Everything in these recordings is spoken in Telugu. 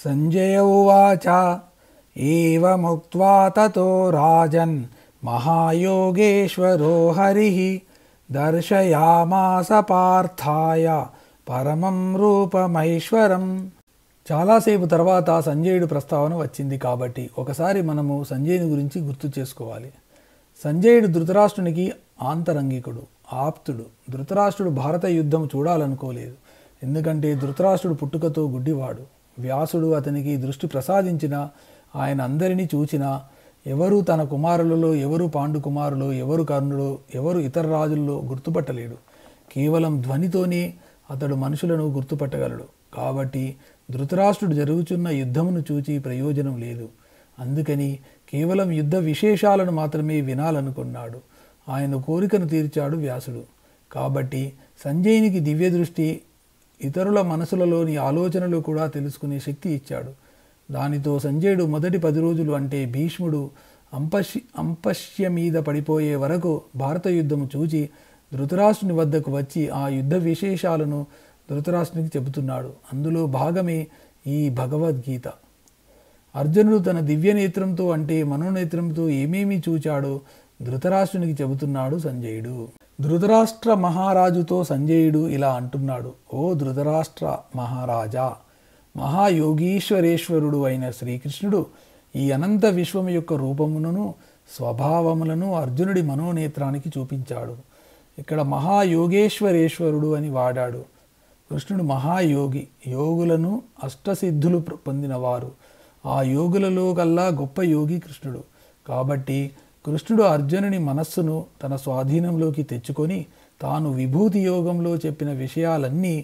సంజయ ఉవాచ ఏవముక్త్వా తతో రాజన్ మహాయోగేశ్వరో హరిః దర్శయామాస పార్థాయ పరమం రూపమైశ్వరం. చాలాసేపు తర్వాత సంజయుడి ప్రస్తావన వచ్చింది కాబట్టి ఒకసారి మనము సంజయుని గురించి గుర్తు చేసుకోవాలి. సంజయుడు ధృతరాష్ట్రునికి ఆంతరంగికుడు, ఆప్తుడు. ధృతరాష్ట్రుడు భారత యుద్ధం చూడాలనుకోలేదు. ఎందుకంటే ధృతరాష్ట్రుడు పుట్టుకతో గుడ్డివాడు. వ్యాసుడు అతనికి దృష్టి ప్రసాదించిన ఆయన అందరినీ చూచినా ఎవరు తన కుమారులలో ఎవరు పాండు కుమారులో ఎవరు కర్ణుడు ఎవరు ఇతర రాజుల్లో గుర్తుపట్టలేడు. కేవలం ధ్వనితోనే అతడు మనుషులను గుర్తుపట్టగలడు. కాబట్టి ధృతరాష్ట్రుడు జరుగుతున్న యుద్ధమును చూచి ప్రయోజనం లేదు. అందుకని కేవలం యుద్ధ విశేషాలను మాత్రమే వినాలనుకున్నాడు. ఆయన కోరికను తీర్చాడు వ్యాసుడు. కాబట్టి సంజయునికి దివ్య దృష్టి, ఇతరుల మనసులలోని ఆలోచనలు కూడా తెలుసుకునే శక్తి ఇచ్చాడు. దానితో సంజయుడు మొదటి 10 రోజులు అంటే భీష్ముడు అంపశ్య మీద పడిపోయే వరకు భారత యుద్ధము చూచి ధృతరాష్ట్రుని వద్దకు వచ్చి ఆ యుద్ధ విశేషాలను ధృతరాష్ట్రునికి చెబుతున్నాడు. అందులో భాగమే ఈ భగవద్గీత. అర్జునుడు తన దివ్య నేత్రంతో అంటే మనోనేత్రంతో ఏమేమి చూచాడో ధృతరాష్ట్రునికి చెబుతున్నాడు సంజయుడు. ధృతరాష్ట్ర మహారాజుతో సంజయుడు ఇలా అంటున్నాడు. ఓ ధృతరాష్ట్ర మహారాజా, మహాయోగీశ్వరేశ్వరుడు అయిన శ్రీకృష్ణుడు ఈ అనంత విశ్వము యొక్క రూపములను స్వభావములను అర్జునుడి మనోనేత్రానికి చూపించాడు. ఇక్కడ మహాయోగేశ్వరేశ్వరుడు అని వాడాడు. కృష్ణుడు మహాయోగి, యోగులను అష్టసిద్ధులు పొందినవారు. ఆ యోగులలో కల్లా గొప్ప యోగి కృష్ణుడు. కాబట్టి కృష్ణుడు అర్జునుని మనస్సును తన స్వాధీనంలోకి తెచ్చుకొని తాను విభూతి యోగంలో చెప్పిన విషయాలన్నీ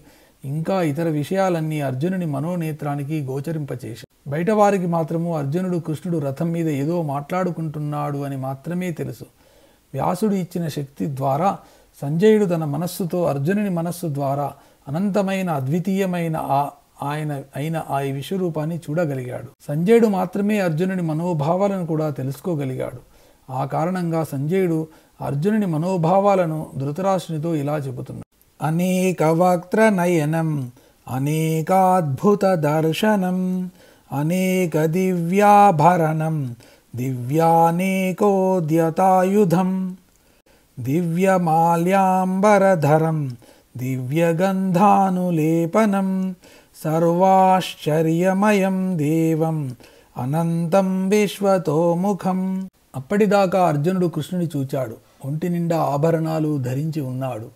ఇంకా ఇతర విషయాలన్నీ అర్జునుని మనోనేత్రానికి గోచరింపచేశాడు. బయట వారికి మాత్రము అర్జునుడు కృష్ణుడు రథం మీద ఏదో మాట్లాడుకుంటున్నాడు అని మాత్రమే తెలుసు. వ్యాసుడు ఇచ్చిన శక్తి ద్వారా సంజయుడు తన మనస్సుతో అర్జునుని మనస్సు ద్వారా అనంతమైన అద్వితీయమైన ఆ విశ్వరూపాన్ని చూడగలిగాడు. సంజయుడు మాత్రమే అర్జునుని మనోభావాలను కూడా తెలుసుకోగలిగాడు. ఆ కారణంగా సంజయుడు అర్జునుని మనోభావాలను ధృతరాష్ట్రునితో ఇలా చెబుతున్నాడు. అనేక వక్త్ర నయనం అనేకాద్భుత దర్శనం అనేక దివ్యాభరణం దివ్యానేకోద్యతాయుధం దివ్యమాల్యాంబరధరం దివ్యగంధానులేపనం సర్వాశ్చర్యమయం దేవం అనంతం విశ్వతోముఖం. అప్పటిదాకా అర్జునుడు కృష్ణుని చూచాడు. ఒంటి నిండా ఆభరణాలు ధరించి ఉన్నాడు.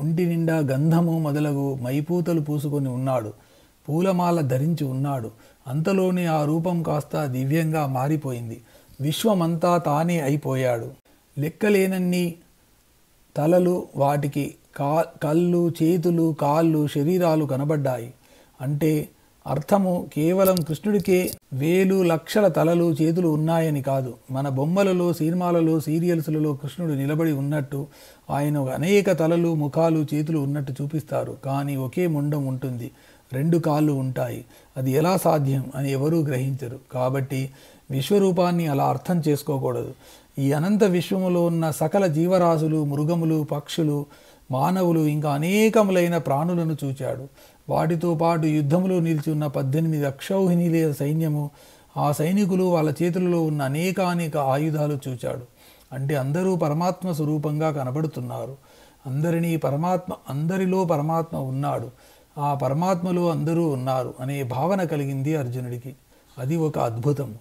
ఒంటి నిండా గంధము మొదలగు మైపూతలు పూసుకొని ఉన్నాడు. పూలమాల ధరించి ఉన్నాడు. అంతలోనే ఆ రూపం కాస్త దివ్యంగా మారిపోయింది. విశ్వమంతా తానే అయిపోయాడు. లెక్కలేనన్ని తలలు, వాటికి కళ్ళు, చేతులు, కాళ్ళు, శరీరాలు కనబడ్డాయి. అంటే అర్థము కేవలం కృష్ణుడికే వేలు లక్షల తలలు, చేతులు ఉన్నాయని కాదు. మన బొమ్మలలో, సినిమాలలో, సీరియల్స్లలో కృష్ణుడు నిలబడి ఉన్నట్టు ఆయన అనేక తలలు, ముఖాలు, చేతులు ఉన్నట్టు చూపిస్తారు. కానీ ఒకే మొండం ఉంటుంది, 2 కాళ్ళు ఉంటాయి. అది ఎలా సాధ్యం అని ఎవరూ గ్రహించరు. కాబట్టి విశ్వరూపాన్ని అలా అర్థం చేసుకోకూడదు. ఈ అనంత విశ్వములో ఉన్న సకల జీవరాశులు, మృగములు, పక్షులు, మానవులు ఇంకా అనేకములైన ప్రాణులను చూచాడు. వాటితో పాటు యుద్ధములో నిలిచి ఉన్న 18 అక్షౌహిణీల సైన్యము, ఆ సైనికులు, వాళ్ళ చేతులలో ఉన్న అనేక ఆయుధాలు చూచాడు. అంటే అందరూ పరమాత్మ స్వరూపంగా కనబడుతున్నారు. అందరిలో పరమాత్మ ఉన్నాడు. ఆ పరమాత్మలో అందరూ ఉన్నారు అనే భావన కలిగింది అర్జునుడికి. అది ఒక అద్భుతము.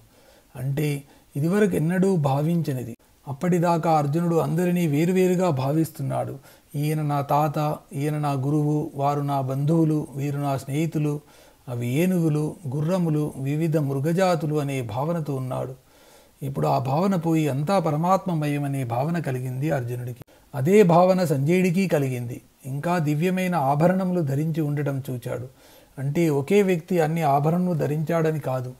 అంటే ఇదివరకు ఎన్నడూ భావించనిది. అప్పటిదాకా అర్జునుడు అందరినీ వేరువేరుగా భావిస్తున్నాడు. ఈయన నా తాత, ఈయన నా గురువు, వారు నా బంధువులు, వీరు నా స్నేహితులు, అవి ఏనుగులు, గుర్రములు, వివిధ మృగజాతులు అనే భావనతో ఉన్నాడు. ఇప్పుడు ఆ భావన పోయి అంతా పరమాత్మమయం అనే భావన కలిగింది అర్జునుడికి. అదే భావన సంజయుడికి కలిగింది. ఇంకా దివ్యమైన ఆభరణములు ధరించి ఉండటం చూచాడు. అంటే ఒకే వ్యక్తి అన్ని ఆభరణములు ధరించాడని కాదు.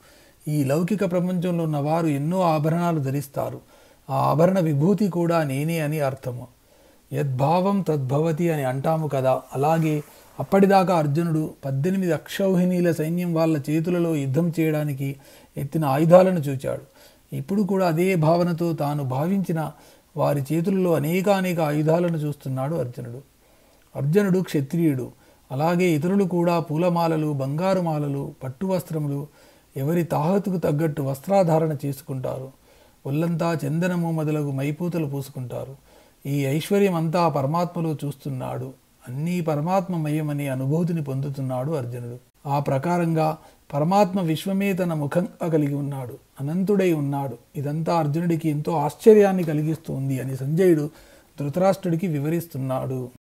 ఈ లౌకిక ప్రపంచంలో ఉన్నవారు ఎన్నో ఆభరణాలు ధరిస్తారు. ఆ ఆభరణ విభూతి కూడా నేనే అని అర్థము. యద్భావం తద్భవతి అని అంటాము కదా. అలాగే అప్పటిదాకా అర్జునుడు 18 అక్షౌహిణీల సైన్యం వాళ్ళ చేతులలో యుద్ధం చేయడానికి ఎత్తిన ఆయుధాలను చూచాడు. ఇప్పుడు కూడా అదే భావనతో తాను భావించిన వారి చేతులలో అనేక ఆయుధాలను చూస్తున్నాడు అర్జునుడు. క్షత్రియుడు. అలాగే ఇతరులు కూడా పూలమాలలు, బంగారు మాలలు, పట్టు వస్త్రములు, ఎవరి తాహతుకు తగ్గట్టు వస్త్రాధారణ చేసుకుంటారు. ఒళ్ళంతా చందనము మొదలగు మైపూతలు పూసుకుంటారు. ఈ ఐశ్వర్యం అంతా పరమాత్మలో చూస్తున్నాడు. అన్నీ పరమాత్మమయమనే అనుభూతిని పొందుతున్నాడు అర్జునుడు. ఆ ప్రకారంగా పరమాత్మ విశ్వమే తన ముఖంగా కలిగి ఉన్నాడు, అనంతుడై ఉన్నాడు. ఇదంతా అర్జునుడికి ఎంతో ఆశ్చర్యాన్ని కలిగిస్తుంది అని సంజయుడు ధృతరాష్ట్రుడికి వివరిస్తున్నాడు.